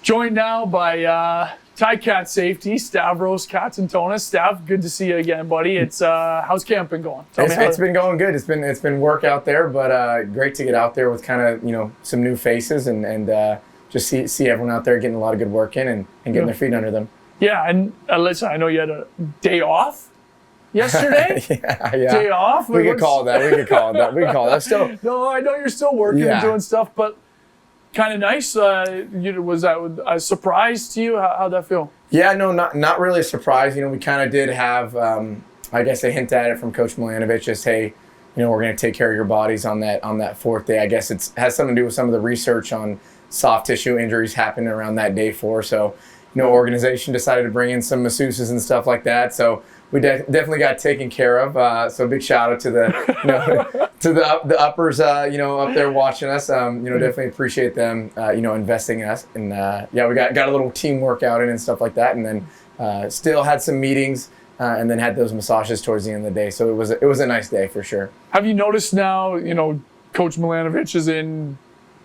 Joined now by Cat Safety, Stavros Katsantonis. Stav, good to see you again, buddy. It's how's camp been going? It's been going good. It's been work out there, but great to get out there with kind of some new faces and just see everyone out there getting a lot of good work in and getting their feet under them. Yeah, and listen, I know you had a day off yesterday. yeah. Day off. We could call it that. Still. No, I know you're still working and doing stuff, but kind of nice. Was that a surprise to you? How'd that feel? Yeah, no, not really a surprise. We kind of did have, I guess, a hint at it from Coach Milanovic, just hey, we're going to take care of your bodies on that fourth day. I guess it has something to do with some of the research on soft tissue injuries happening around that day 4. So, organization decided to bring in some masseuses and stuff like that. So we definitely got taken care of. So big shout out to the the uppers, up there watching us. Definitely appreciate them, investing in us. And we got a little team workout in and stuff like that. And then still had some meetings and then had those massages towards the end of the day. So it was a nice day for sure. Have you noticed now, Coach Milanovic is in,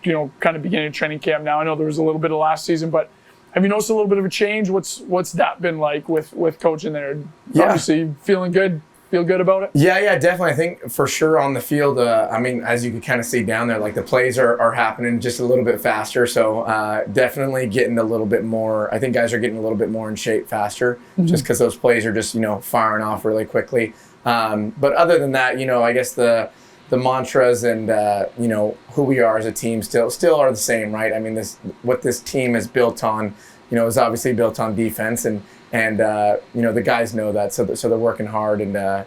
kind of beginning of training camp now. I know there was a little bit of last season, but have you noticed a little bit of a change? What's that been like with coaching there? Yeah. Obviously feeling good. Feel good about it? Yeah, definitely. I think for sure on the field, as you can kind of see down there, like the plays are happening just a little bit faster. So definitely getting a little bit more, I think guys are getting a little bit more in shape faster just because those plays are just, firing off really quickly. But other than that, I guess the mantras and, who we are as a team still are the same, right? I mean, what this team is built on, is obviously built on defense and the guys know that, so they're working hard and,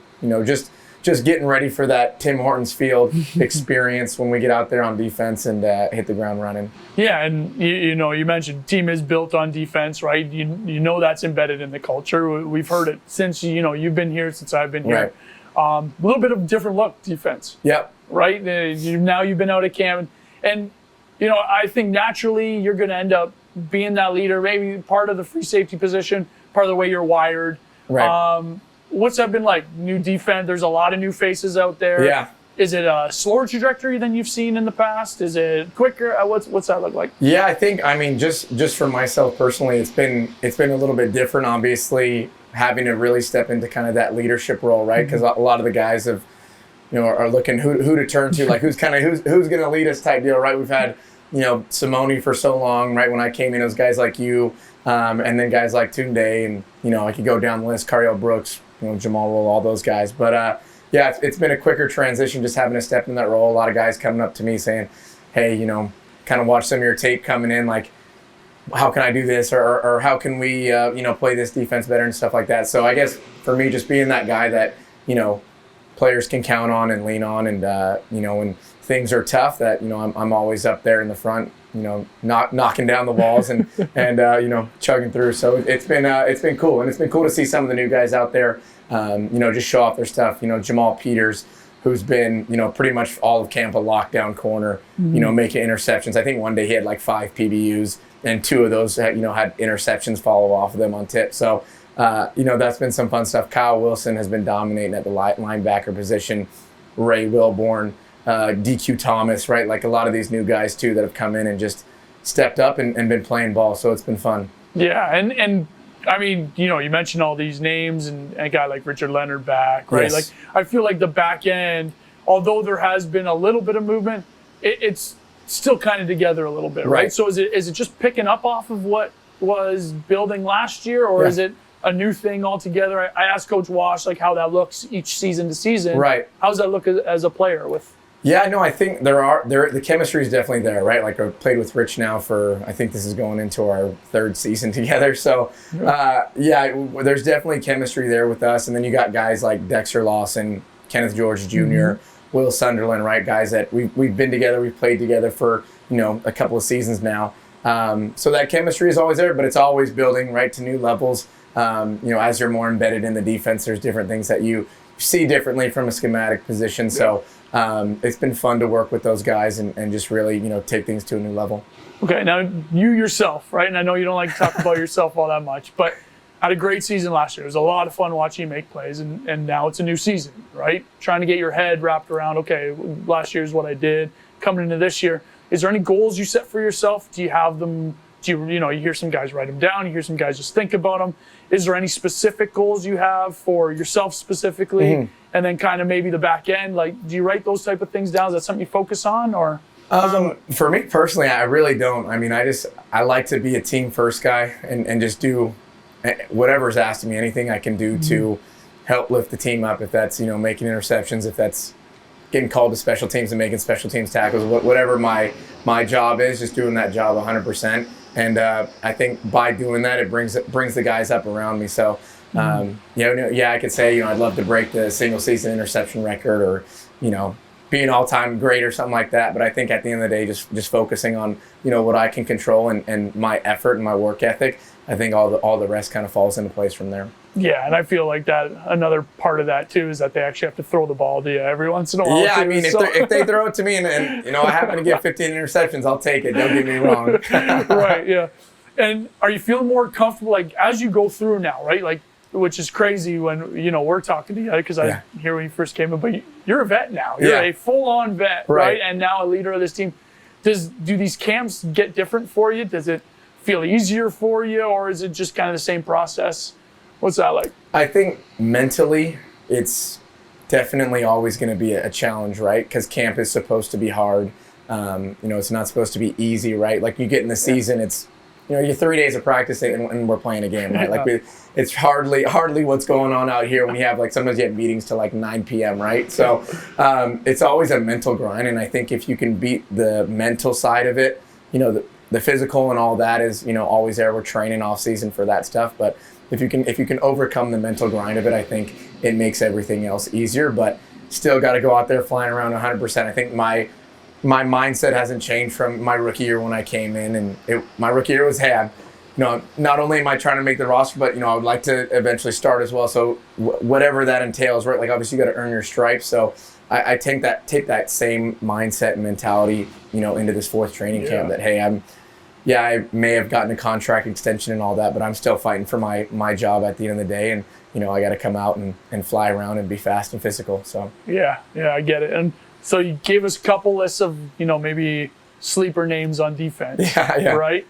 just getting ready for that Tim Hortons Field experience when we get out there on defense and hit the ground running. Yeah, and you mentioned team is built on defense, right? You know that's embedded in the culture. We've heard it since you've been here, since I've been here. Right. A little bit of different look defense. Yep. Right. Now you've been out at camp, and I think naturally you're going to end up being that leader, maybe part of the free safety position, part of the way you're wired. Right. What's that been like? New defense. There's a lot of new faces out there. Yeah. Is it a slower trajectory than you've seen in the past? Is it quicker? What's that look like? Yeah, I think just for myself personally, it's been a little bit different. Obviously, having to really step into kind of that leadership role, right? Because a lot of the guys have, are looking who to turn to, like who's going to lead us type deal, right? We've had Simone for so long, right? When I came in, it was guys like you, and then guys like Tunde, and I could go down the list, Cariel Brooks, Jamal Roll, all those guys. But it's been a quicker transition, just having to step in that role. A lot of guys coming up to me saying, hey, kind of watch some of your tape coming in, like, how can I do this, or how can we play this defense better and stuff like that. So I guess for me, just being that guy that players can count on and lean on, and when things are tough, that I'm always up there in the front, knocking down the walls and chugging through. So it's been cool, and it's been cool to see some of the new guys out there, just show off their stuff. Jamal Peters, who's been pretty much all of camp a lockdown corner, making interceptions. I think one day he had like 5 PBUs, and 2 of those had interceptions follow off of them on tip. So that's been some fun stuff. Kyle Wilson has been dominating at the linebacker position. Ray Wilborn, DQ Thomas, right? Like a lot of these new guys too that have come in and just stepped up and been playing ball. So it's been fun. Yeah, and I mean, you mentioned all these names and a guy like Richard Leonard back, right? Yes. Like I feel like the back end, although there has been a little bit of movement, it's still kind of together a little bit, right? So is it just picking up off of what was building last year, or is it a new thing altogether? I asked Coach Wash like how that looks each season to season. Right. How's that look as a player with? Yeah, no, I think the chemistry is definitely there, right? Like I've played with Rich now for, I think this is going into our 3rd season together. So there's definitely chemistry there with us. And then you got guys like Dexter Lawson, Kenneth George Jr., Will Sunderland, right? Guys that we've been together, we've played together for, a couple of seasons now. So that chemistry is always there, but it's always building, right, to new levels. As you're more embedded in the defense, there's different things that you see differently from a schematic position. So it's been fun to work with those guys and just really, take things to a new level. Okay, now you yourself, right? And I know you don't like to talk about yourself all that much, but had a great season last year. It was a lot of fun watching you make plays, and now it's a new season, right? Trying to get your head wrapped around, okay, last year's what I did. Coming into this year, is there any goals you set for yourself? Do you have them you hear some guys write them down, you hear some guys just think about them. Is there any specific goals you have for yourself specifically? And then kind of maybe the back end, like, do you write those type of things down? Is that something you focus on, or? For me personally, I really don't. I mean, I like to be a team first guy and just do whatever's asked of me, anything I can do to help lift the team up. If that's, making interceptions, if that's getting called to special teams and making special teams tackles, whatever my job is, just doing that job 100%. And I think by doing that, it brings the guys up around me. So, I could say, I'd love to break the single season interception record, or, be an all-time great or something like that. But I think at the end of the day, just focusing on, what I can control and my effort and my work ethic, I think all the rest kind of falls into place from there. Yeah, and I feel like that another part of that too is that they actually have to throw the ball to you every once in a while. Yeah, too, I mean, if they throw it to me and I happen to get 15 interceptions, I'll take it. Don't get me wrong. Right. Yeah. And are you feeling more comfortable, like, as you go through now, right? Like, which is crazy when we're talking to you, because I hear when you first came in, but you're a vet now. You're a full-on vet, right? And now a leader of this team. Do these camps get different for you? Does it feel easier for you, or is it just kind of the same process? What's that like? I think mentally, it's definitely always going to be a challenge, right? Because camp is supposed to be hard. It's not supposed to be easy, right? Like, you get in the season, it's you're 3 days of practice and we're playing a game, right? Like, it's hardly what's going on out here when you have, like, sometimes you have meetings till like 9 p.m., right? So it's always a mental grind, and I think if you can beat the mental side of it, the physical and all that is always there. We're training off season for that stuff, but if you can overcome the mental grind of it, I think it makes everything else easier. But still got to go out there flying around 100%. I think my mindset hasn't changed from my rookie year when I came in, and my rookie year was, hey, not only am I trying to make the roster, but I would like to eventually start as well. So whatever that entails, right? Like, obviously you got to earn your stripes. So I take that same mindset and mentality, into this fourth training camp. That, hey, I may have gotten a contract extension and all that, but I'm still fighting for my job at the end of the day, and I got to come out and fly around and be fast and physical. So yeah, I get it. And so you gave us a couple lists of maybe sleeper names on defense, right?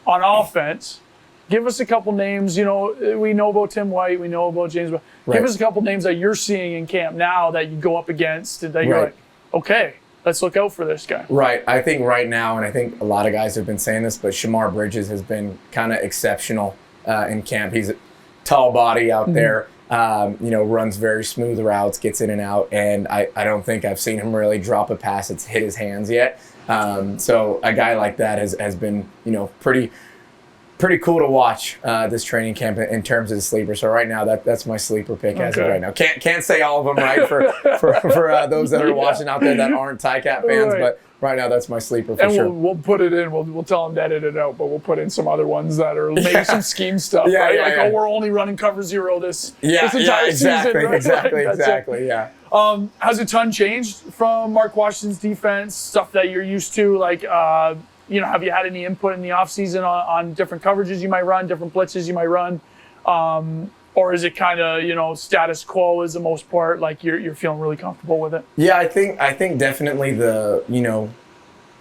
On offense, give us a couple names. We know about Tim White, we know about James, but give us a couple names that you're seeing in camp now that you go up against, and that you're like, okay, let's look out for this guy. Right. I think right now, and I think a lot of guys have been saying this, but Shamar Bridges has been kind of exceptional in camp. He's a tall body out there, runs very smooth routes, gets in and out, and I don't think I've seen him really drop a pass that's hit his hands yet. So a guy like that has been, pretty cool to watch this training camp in terms of the sleeper. So right now, that's my sleeper pick as of right now. Can't say all of them, right, for those that are watching out there that aren't Ticat fans, but right now that's my sleeper for sure. And we'll put it in. We'll tell them to edit it out, but we'll put in some other ones that are maybe some scheme stuff, right? We're only running cover zero this entire season. Right? Exactly. Yeah. Has a ton changed from Mark Washington's defense, stuff that you're used to, like, have you had any input in the offseason on different coverages you might run, different blitzes you might run? Or is it kind of, status quo is the most part, like you're feeling really comfortable with it? Yeah, I think definitely the,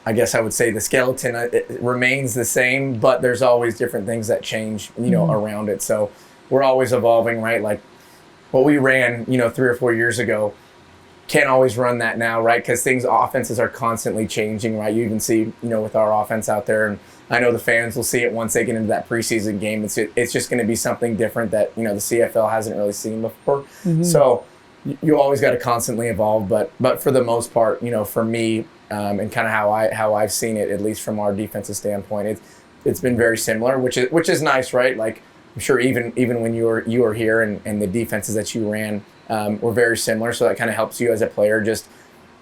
I guess I would say the skeleton it remains the same, but there's always different things that change, around it. So we're always evolving, right? Like what we ran, 3 or 4 years ago, can't always run that now, right? Because offenses are constantly changing, right? You even see, with our offense out there, and I know the fans will see it once they get into that preseason game. It's just going to be something different that, the CFL hasn't really seen before. So you always got to constantly evolve. But for the most part, for me, and kind of how I've seen it, at least from our defensive standpoint, it's been very similar, which is nice, right? Like, I'm sure even when you were here and the defenses that you ran were very similar, so that kind of helps you as a player just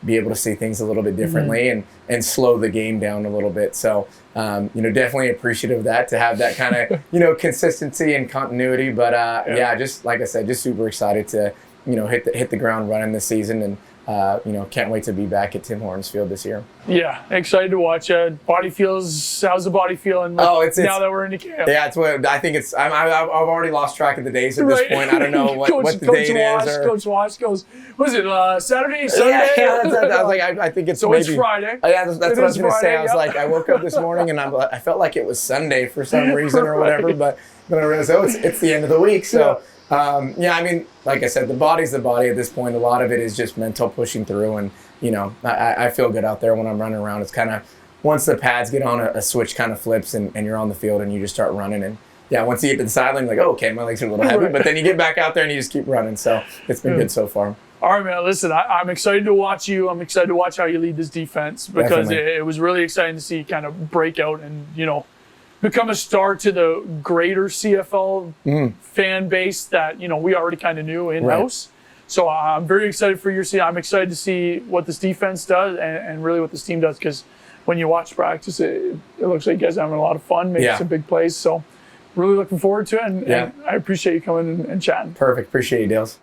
be able to see things a little bit differently and slow the game down a little bit. So definitely appreciative of that, to have that kind of consistency and continuity. But just like I said, just super excited to hit the ground running this season, and can't wait to be back at Tim Hortons Field this year. Yeah, excited to watch. How's the body feeling? Now that we're into camp. Yeah, it's what I think. I've already lost track of the days at this point. I don't know what the date is. Coach Wash goes, was it Saturday, Sunday? Yeah, I was like, I think it's so. It's Friday. Yeah, that's what I was going to say. I was like, I woke up this morning and I felt like it was Sunday for some reason or whatever, but then I realized, it's the end of the week. So. I mean, like I said, the body's the body at this point. A lot of it is just mental pushing through, and I feel good out there when I'm running around. It's kind of once the pads get on, a switch kind of flips, and you're on the field and you just start running. And once you get to the sideline, you're like, oh, okay, my legs are a little heavy, but then you get back out there and you just keep running. So it's been good so far. All right, man. Listen, I'm excited to watch you. I'm excited to watch how you lead this defense because it was really exciting to see you kind of break out and become a star to the greater CFL fan base that we already kind of knew in-house. Right. So I'm very excited for your season. I'm excited to see what this defense does and really what this team does, because when you watch practice, it looks like you guys are having a lot of fun, making some big plays. So really looking forward to it, and I appreciate you coming and chatting. Perfect. Appreciate you, Dales.